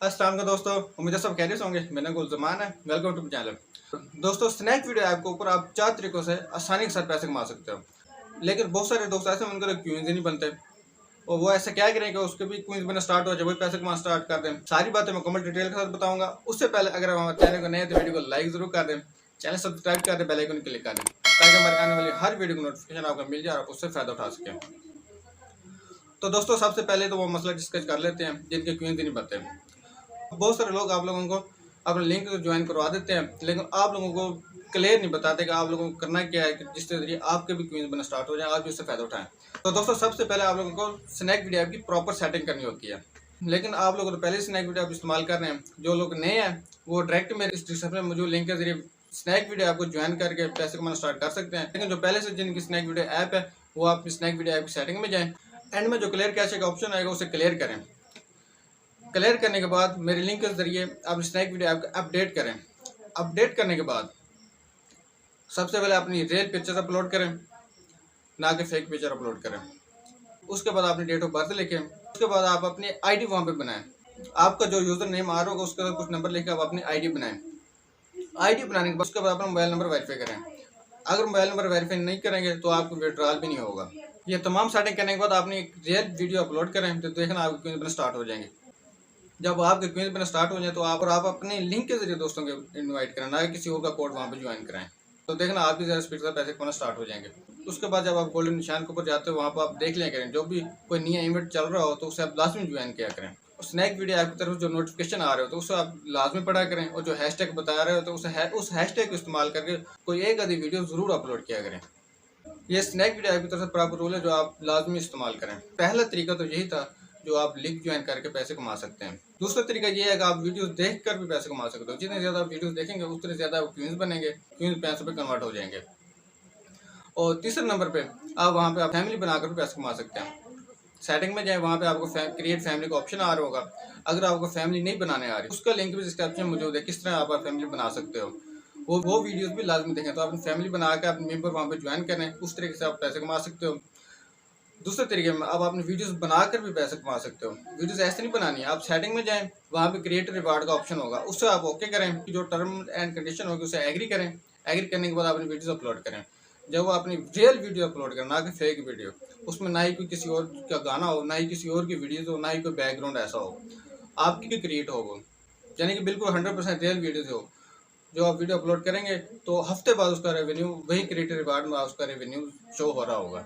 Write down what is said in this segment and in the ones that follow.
अस्सलाम वालेकुम दोस्तों, उम्मीद है सब खैरियत से होंगे। मेरा नाम गुलजमान है। Welcome to channel. दोस्तों, स्नैक वीडियो ऐप के ऊपर आप 4 तरीकों से आसानी के साथ पैसे कमा सकते हो। लेकिन बहुत सारे दोस्त ऐसे हैं उनके लिए क्यूज ही नहीं बनते और वो ऐसा क्या करें कि उसके भी क्यूज बनना स्टार्ट हो जाए, वही पैसे कमाना स्टार्ट कर दें। सारी बातें मैं कमेंट डिटेल के साथ बताऊंगा। उससे पहले अगर हमारे चैनल को नए तो वीडियो को लाइक जरूर कर दें, चैनल सब्सक्राइब कर दें, बेल आइकन क्लिक कर दें ताकि हमारे आने वाली हर वीडियो की नोटिफिकेशन आपको मिल जाए और आप उससे फायदा उठा सकें। तो दोस्तों, सबसे पहले तो वो मसला डिस्कस कर लेते हैं जिनके क्यूज नहीं बनते। बहुत सारे लोग आप लोगों को अपने लिंक ज्वाइन करवा देते हैं, लेकिन आप लोगों को क्लियर नहीं बताते कि आप लोगों को करना क्या है कि जिसके जरिए आपके भी क्वींस बनना स्टार्ट हो जाए, आप भी उससे फायदा उठाएं। तो दोस्तों, सबसे पहले आप लोगों को स्नैक वीडियो ऐप की प्रॉपर सेटिंग करनी होती है। लेकिन आप लोग तो पहले स्नैक वीडियो ऐप इस्तेमाल कर रहे हैं। जो लोग नए हैं वो डायरेक्ट मेरे इस डिस्क्रिप्शन में मौजूद लिंक के जरिए स्नैक वीडियो ऐप को ज्वाइन करके पैसे कमाना स्टार्ट कर सकते हैं। लेकिन जो पहले से जिनकी स्नैक वीडियो ऐप है वो आप स्नैक वीडियो ऐप की सेटिंग में जाएं, एंड में जो क्लियर कैश का ऑप्शन आएगा उसे क्लियर करें। क्लियर करने के बाद मेरे लिंक के जरिए आप स्नैक वीडियो ऐप अपडेट करें। अपडेट करने के बाद सबसे पहले अपनी रियल पिक्चर अपलोड करें, ना कि फेक पिक्चर अपलोड करें। उसके बाद अपनी डेट ऑफ बर्थ लिखें। उसके बाद आप अपनी आईडी वहाँ पे बनाएं। आपका जो यूज़र नेम आ रहा होगा उसके बाद कुछ नंबर लिख के आप अपनी आईडी बनाएं। आईडी बनाने के बाद उसके बाद अपना मोबाइल नंबर वेरीफाई करें। अगर मोबाइल नंबर वेरीफाई नहीं करेंगे तो आपको विड्रॉल भी नहीं होगा। ये तमाम सेटिंग करने के बाद आपने एक रियल वीडियो अपलोड करें तो देखना आपके क्वींस बनना स्टार्ट हो जाएंगे। जब आपके क्वींस बनना स्टार्ट हो जाए तो आप अपने लिंक के जरिए दोस्तों को इनवाइट करें, ना कि किसी और का कोड वहाँ पे ज्वाइन कराएं। तो देखना आप भी ज़्यादा स्पीड से पैसे कमाना स्टार्ट हो जाएंगे। उसके बाद जब आप गोल्डन निशान के ऊपर जाते हो वहाँ पर आप देख लिया करें, जो भी कोई नया इवेंट चल रहा हो तो उसे आप लाजमी ज्वाइन किया करें। स्नैक वीडियो ऐप की तरफ जो नोटिफिकेशन आ रहे हो तो उसे आप लाजमी पढ़ा करें, और जो हैशटैग बता रहे हो तो उस हैशटैग को इस्तेमाल करके कोई एक आधी वीडियो ज़रूर अपलोड किया करें। ये स्नैक वीडियो ऐप की तरफ से प्रॉपर रूल है जो आप लाजमी इस्तेमाल करें। पहला तरीका तो यही था जो आप लिंक ज्वाइन करके पैसे कमा सकते हैं। दूसरा तरीका ये है कि आप वीडियोस देखकर भी पैसे कमा सकते हो। जितने ज़्यादा आप वीडियोस देखेंगे उतने ज़्यादा क्वींस बनेंगे, क्वींस पैसों पे कन्वर्ट हो जाएंगे। और तीसरे नंबर पे आप वहाँ पे आप फैमिली बनाकर भी पैसे कमा सकते हैं। सेटिंग में जाए, वहाँ पे आपको क्रिएट फैमिली का ऑप्शन आ रहा होगा। अगर आपको फैमिली नहीं बनाने आ रही उसका लिंक भी डिस्क्रिप्शन में मौजूद है, किस तरह आप फैमिली बना सकते हो। वो वीडियोस भी लाजमी देखें। तो अपनी फैमिली बना के अपने मेंबर वहाँ पे ज्वाइन करें, उस तरीके से आप पैसे कमा सकते हो। दूसरे तरीके में आप अपनी वीडियोस बनाकर भी पैसे कमा सकते हो। वीडियोस ऐसे नहीं बनानी है, आप सेटिंग में जाएं, वहाँ पे क्रिएट रिवार्ड का ऑप्शन होगा, उससे आप ओके करें कि जो टर्म एंड कंडीशन होगी उसे एग्री करें। एग्री करने के बाद अपनी वीडियोस अपलोड करें। जब वो अपनी रियल वीडियो अपलोड करें, ना कि फेक वीडियो, उसमें ना ही कोई किसी और का गाना हो, ना ही किसी और की वीडियोज हो, ना ही कोई बैकग्राउंड ऐसा हो, आपकी क्रिएट हो वो, यानी कि बिल्कुल 100% रियल वीडियोज हो। जो आप वीडियो अपलोड करेंगे तो हफ्ते बाद उसका रेवेन्यू वही क्रिएटर रिवार्ड में उसका रेवेन्यू शो हो रहा होगा।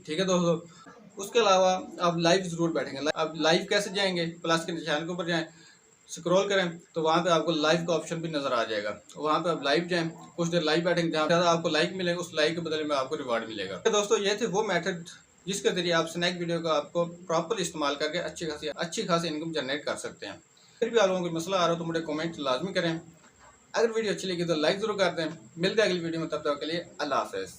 ठीक है दोस्तों, उसके अलावा आप लाइव जरूर बैठेंगे। आप लाइव कैसे जाएंगे? प्लस के निशान के ऊपर जाएं, स्क्रॉल करें तो वहाँ पे आपको लाइव का ऑप्शन भी नजर आ जाएगा। वहाँ पे आप लाइव जाएं, कुछ देर लाइव बैठेंगे, जहाँ ज़्यादा आपको लाइक मिलेगा उस लाइक के बदले में आपको रिवार्ड मिलेगा। तो दोस्तों, ये थे वो मेथड जिसके जरिए आप स्नैक वीडियो का आपको प्रॉपर इस्तेमाल करके अच्छी खासी इनकम जनरेट कर सकते हैं। फिर भी आप लोगों को मसला आ रहा हो तो मुझे कमेंट लाजमी करें। अगर वीडियो अच्छी लगी तो लाइक जरूर कर दें। मिलते हैं अगली वीडियो में, तब तक के लिए अल्लाह हाफ़िज़।